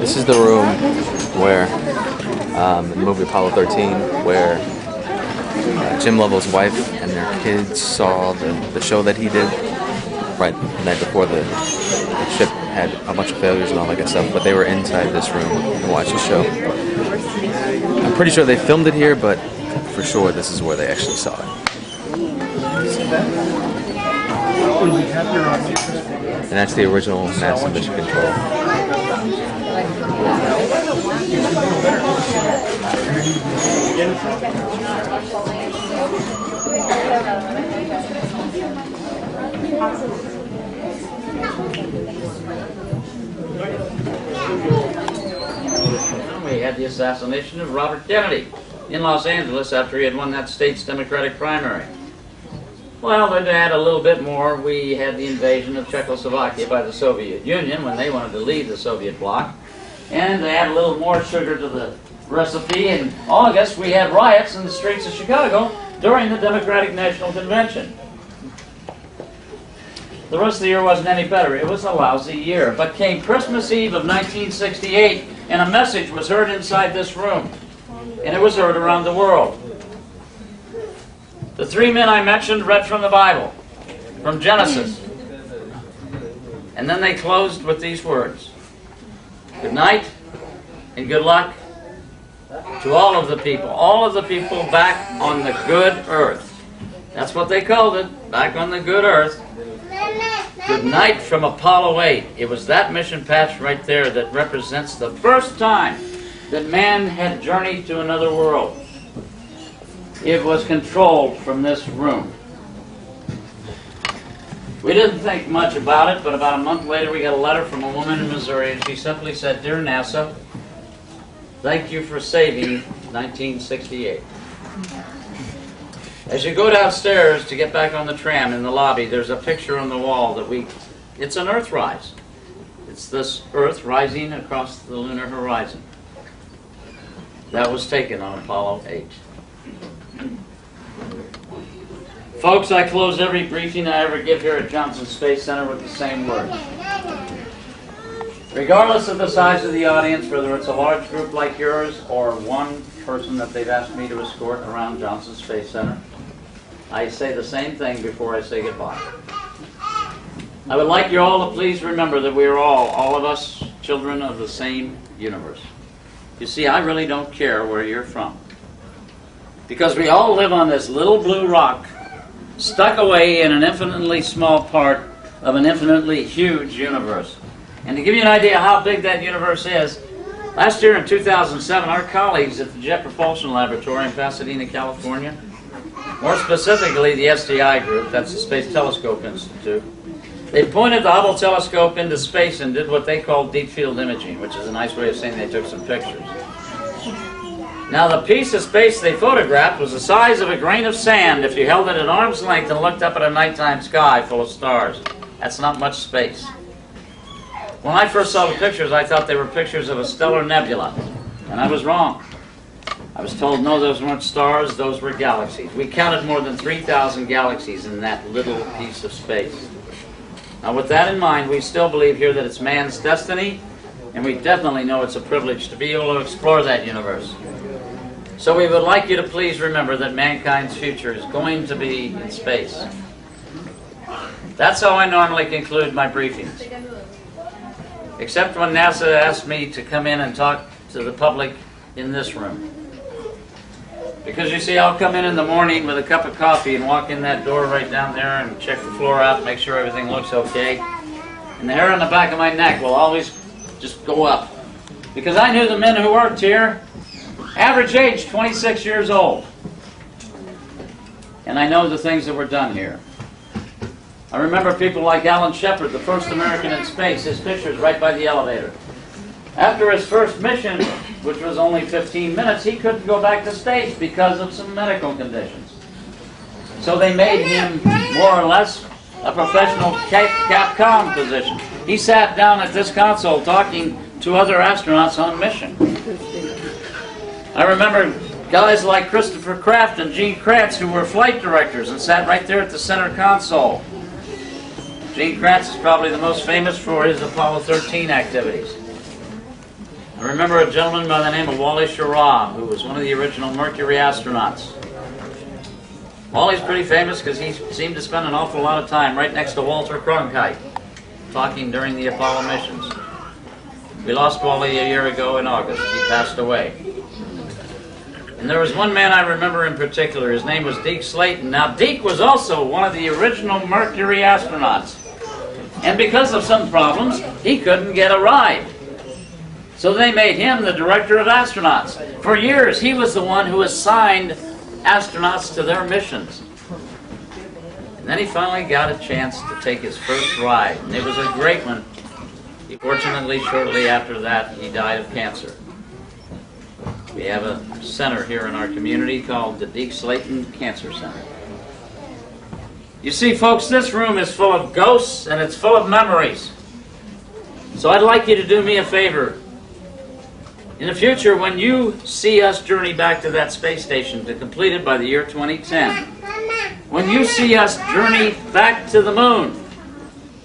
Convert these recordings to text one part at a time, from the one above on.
This is the room where, in the movie Apollo 13, where Jim Lovell's wife and their kids saw the show that he did right the night before the ship had a bunch of failures and all that good stuff, but they were inside this room and watched the show. I'm pretty sure they filmed it here, but for sure this is where they actually saw it. And that's the original NASA Mission Control. We had the assassination of Robert Kennedy in Los Angeles after he had won that state's Democratic primary. Well, then to add a little bit more, we had the invasion of Czechoslovakia by the Soviet Union when they wanted to leave the Soviet bloc. And to add a little more sugar to the recipe, in August we had riots in the streets of Chicago during the Democratic National Convention. The rest of the year wasn't any better. It was a lousy year. But came Christmas Eve of 1968, and a message was heard inside this room. And it was heard around the world. The three men I mentioned read from the Bible, from Genesis. And then they closed with these words: good night and good luck to all of the people back on the good earth. That's what they called it, back on the good earth. Good night from Apollo 8. It was that mission patch right there that represents the first time that man had journeyed to another world. It was controlled from this room. We didn't think much about it, but about a month later we got a letter from a woman in Missouri, and she simply said, "Dear NASA, thank you for saving 1968. As you go downstairs to get back on the tram in the lobby, there's a picture on the wall that it's an Earthrise. It's this Earth rising across the lunar horizon. That was taken on Apollo 8. Folks, I close every briefing I ever give here at Johnson Space Center with the same words. Regardless of the size of the audience, whether it's a large group like yours or one person that they've asked me to escort around Johnson Space Center, I say the same thing before I say goodbye. I would like you all to please remember that we are all of us, children of the same universe. You see, I really don't care where you're from, because we all live on this little blue rock, stuck away in an infinitely small part of an infinitely huge universe. And to give you an idea how big that universe is, last year in 2007, our colleagues at the Jet Propulsion Laboratory in Pasadena, California, more specifically the STI group, that's the Space Telescope Institute, they pointed the Hubble telescope into space and did what they called deep field imaging, which is a nice way of saying they took some pictures. Now, the piece of space they photographed was the size of a grain of sand if you held it at arm's length and looked up at a nighttime sky full of stars. That's not much space. When I first saw the pictures, I thought they were pictures of a stellar nebula, and I was wrong. I was told, no, those weren't stars, those were galaxies. We counted more than 3,000 galaxies in that little piece of space. Now, with that in mind, we still believe here that it's man's destiny, and we definitely know it's a privilege to be able to explore that universe. So we would like you to please remember that mankind's future is going to be in space. That's how I normally conclude my briefings, except when NASA asks me to come in and talk to the public in this room. Because you see, I'll come in the morning with a cup of coffee and walk in that door right down there and check the floor out, make sure everything looks okay. And the hair on the back of my neck will always just go up. Because I knew the men who worked here, average age 26 years old. And I know the things that were done here. I remember people like Alan Shepard, the first American in space, his picture's right by the elevator. After his first mission, which was only 15 minutes, he couldn't go back to space because of some medical conditions. So they made him, more or less, a professional Capcom physician. He sat down at this console talking to other astronauts on mission. I remember guys like Christopher Kraft and Gene Kratz, who were flight directors and sat right there at the center console. Gene Kratz is probably the most famous for his Apollo 13 activities. I remember a gentleman by the name of Wally Schirra, who was one of the original Mercury astronauts. Wally's pretty famous because he seemed to spend an awful lot of time right next to Walter Cronkite, talking during the Apollo missions. We lost Wally a year ago in August. He passed away. And there was one man I remember in particular. His name was Deke Slayton. Now, Deke was also one of the original Mercury astronauts. And because of some problems, he couldn't get a ride. So they made him the director of astronauts. For years, he was the one who assigned astronauts to their missions. And then he finally got a chance to take his first ride. And it was a great one. Fortunately, shortly after that, he died of cancer. We have a center here in our community called the Deke Slayton Cancer Center. You see, folks, this room is full of ghosts and it's full of memories. So I'd like you to do me a favor. In the future, when you see us journey back to that space station to complete it by the year 2010, when you see us journey back to the moon,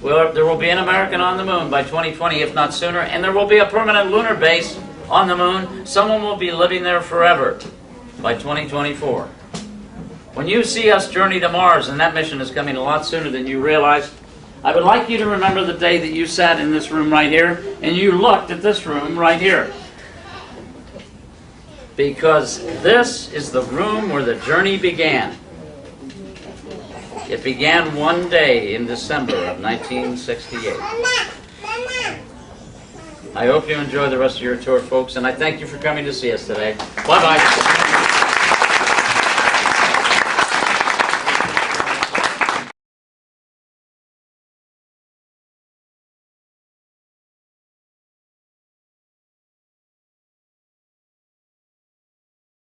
well, there will be an American on the moon by 2020, if not sooner, and there will be a permanent lunar base on the moon. Someone will be living there forever by 2024. When you see us journey to Mars, and that mission is coming a lot sooner than you realize, I would like you to remember the day that you sat in this room right here, and you looked at this room right here. Because this is the room where the journey began. It began one day in December of 1968. I hope you enjoy the rest of your tour, folks, and I thank you for coming to see us today. Bye-bye.